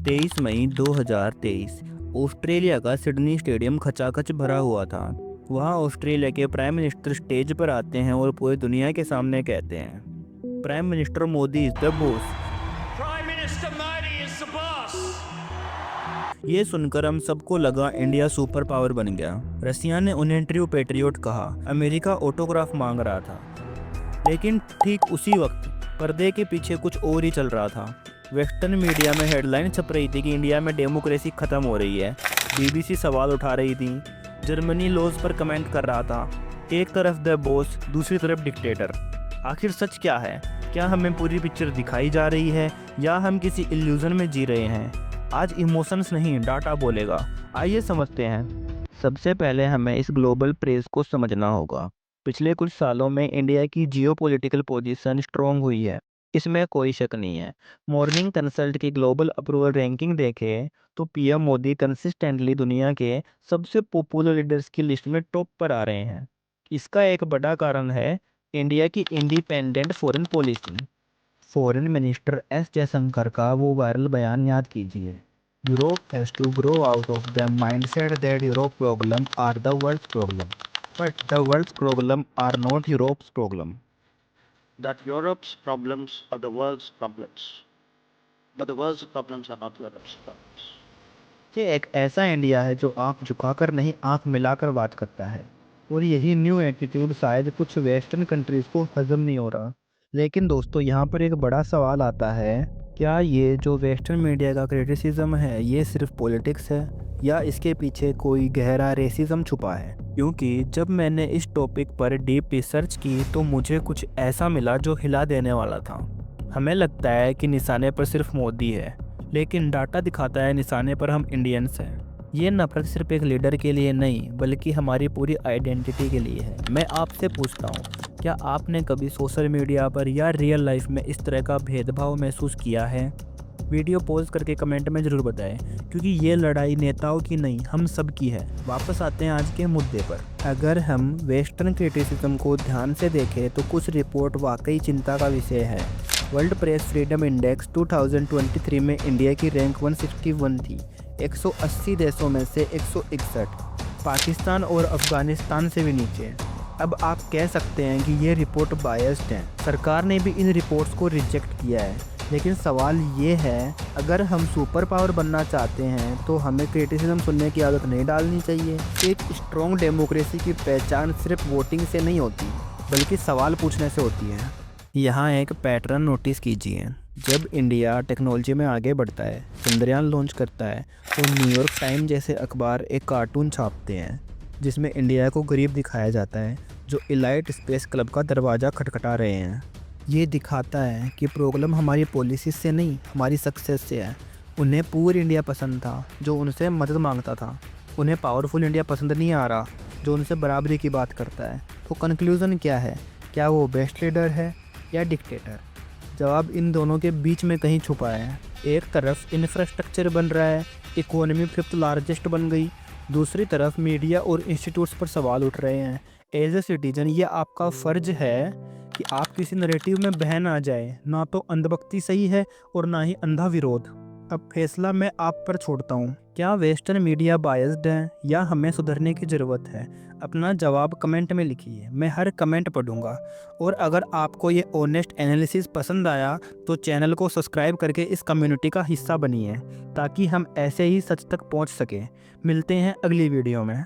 23 मई 2023 Australia का Sydney stadium खचाखच भरा हुआ था। वहाँ ऑस्ट्रेलिया के प्राइम मिनिस्टर स्टेज पर आते हैं और पूरी दुनिया के सामने कहते हैं, prime minister Modi is the boss. Prime Minister Modi is the boss. ये सुनकर हम सबको लगा इंडिया सुपर पावर बन गया। रसिया ने उन्हें ट्रू पैट्रियोट कहा, अमेरिका ऑटोग्राफ मांग रहा था। लेकिन ठीक उसी वक्त पर्दे के पीछे कुछ और ही चल रहा था। वेस्टर्न मीडिया में हेडलाइन छप रही थी कि इंडिया में डेमोक्रेसी खत्म हो रही है। बीबीसी सवाल उठा रही थी, जर्मनी लॉज पर कमेंट कर रहा था। एक तरफ द बॉस, दूसरी तरफ डिक्टेटर। आखिर सच क्या है? क्या हमें पूरी पिक्चर दिखाई जा रही है या हम किसी इल्यूजन में जी रहे हैं? आज इमोशंस नहीं, डाटा बोलेगा। आइए समझते हैं। सबसे पहले हमें इस ग्लोबल प्रेस को समझना होगा। पिछले कुछ सालों में इंडिया की जियोपॉलिटिकल पोजीशन स्ट्रॉन्ग हुई है, इसमें कोई शक नहीं है। मॉर्निंग कंसल्ट की ग्लोबल अप्रूवल रैंकिंग देखें तो पीएम मोदी कंसिस्टेंटली दुनिया के सबसे पॉपुलर लीडर्स की लिस्ट में टॉप पर आ रहे हैं। इसका एक बड़ा कारण है इंडिया की independent foreign policy. Foreign minister S Jaishankar का वो वायरल बयान याद कीजिए, Europe has to grow out of the mindset that Europe problem are the world's problem, but the world's problem are not Europe's problem. That Europe's problems are the world's problems, but the world's problems are not Europe's problems. ये एक ऐसा India है जो आंख झुकाकर नहीं, आंख मिलाकर बात करता है। और यही न्यू एटीट्यूड शायद कुछ वेस्टर्न कंट्रीज को हजम नहीं हो रहा। लेकिन दोस्तों, यहाँ पर एक बड़ा सवाल आता है, क्या ये जो वेस्टर्न मीडिया का क्रिटिसिज्म है ये सिर्फ पॉलिटिक्स है या इसके पीछे कोई गहरा रेसिज्म छुपा है? क्योंकि जब मैंने इस टॉपिक पर डीप रिसर्च की तो मुझे कुछ ऐसा मिला जो हिला देने वाला था। हमें लगता है कि निशाने पर सिर्फ मोदी है, लेकिन डाटा दिखाता है निशाने पर हम इंडियंस हैं। ये नफरत सिर्फ एक लीडर के लिए नहीं बल्कि हमारी पूरी आइडेंटिटी के लिए है। मैं आपसे पूछता हूँ, क्या आपने कभी सोशल मीडिया पर या रियल लाइफ में इस तरह का भेदभाव महसूस किया है? वीडियो पॉज करके कमेंट में ज़रूर बताएं, क्योंकि ये लड़ाई नेताओं की नहीं, हम सब की है। वापस आते हैं आज के मुद्दे पर। अगर हम वेस्टर्न क्रिटिसिज्म को ध्यान से देखें तो कुछ रिपोर्ट वाकई चिंता का विषय है। वर्ल्ड प्रेस फ्रीडम इंडेक्स 2023 में इंडिया की रैंक 161 थी, 180 देशों में से 161। पाकिस्तान और अफगानिस्तान से भी नीचे। अब आप कह सकते हैं कि ये रिपोर्ट बायस्ड है, सरकार ने भी इन रिपोर्ट्स को रिजेक्ट किया है। लेकिन सवाल ये है, अगर हम सुपर पावर बनना चाहते हैं तो हमें क्रिटिसिज्म सुनने की आदत नहीं डालनी चाहिए। एक स्ट्रॉन्ग डेमोक्रेसी की पहचान सिर्फ वोटिंग से नहीं होती बल्कि सवाल पूछने से होती है। यहाँ एक पैटर्न नोटिस कीजिए। जब इंडिया टेक्नोलॉजी में आगे बढ़ता है, चंद्रयान लॉन्च करता है, तो न्यूयॉर्क टाइम जैसे अखबार एक कार्टून छापते हैं जिसमें इंडिया को गरीब दिखाया जाता है जो इलाइट स्पेस क्लब का दरवाज़ा खटखटा रहे हैं। ये दिखाता है कि प्रॉब्लम हमारी पॉलिसी से नहीं, हमारी सक्सेस से है। उन्हें पूर इंडिया पसंद था जो उनसे मदद मांगता था। उन्हें पावरफुल इंडिया पसंद नहीं आ रहा जो उनसे बराबरी की बात करता है। तो कंक्लूज़न क्या है? क्या वो बेस्ट लीडर है या डिक्टेटर? जवाब इन दोनों के बीच में कहीं छुपा है। एक तरफ इंफ्रास्ट्रक्चर बन रहा है, इकोनॉमी 5th लार्जेस्ट बन गई। दूसरी तरफ मीडिया और इंस्टीट्यूट्स पर सवाल उठ रहे हैं। एज ए सिटीजन ये आपका फ़र्ज है कि आप किसी नैरेटिव में बह ना जाए। ना तो अंधभक्ति सही है और ना ही अंधा विरोध। अब फैसला मैं आप पर छोड़ता हूँ। क्या वेस्टर्न मीडिया बायस्ड है या हमें सुधरने की ज़रूरत है? अपना जवाब कमेंट में लिखिए, मैं हर कमेंट पढ़ूंगा। और अगर आपको ये ऑनेस्ट एनालिसिस पसंद आया तो चैनल को सब्सक्राइब करके इस कम्युनिटी का हिस्सा बनिए ताकि हम ऐसे ही सच तक पहुंच सकें। मिलते हैं अगली वीडियो में।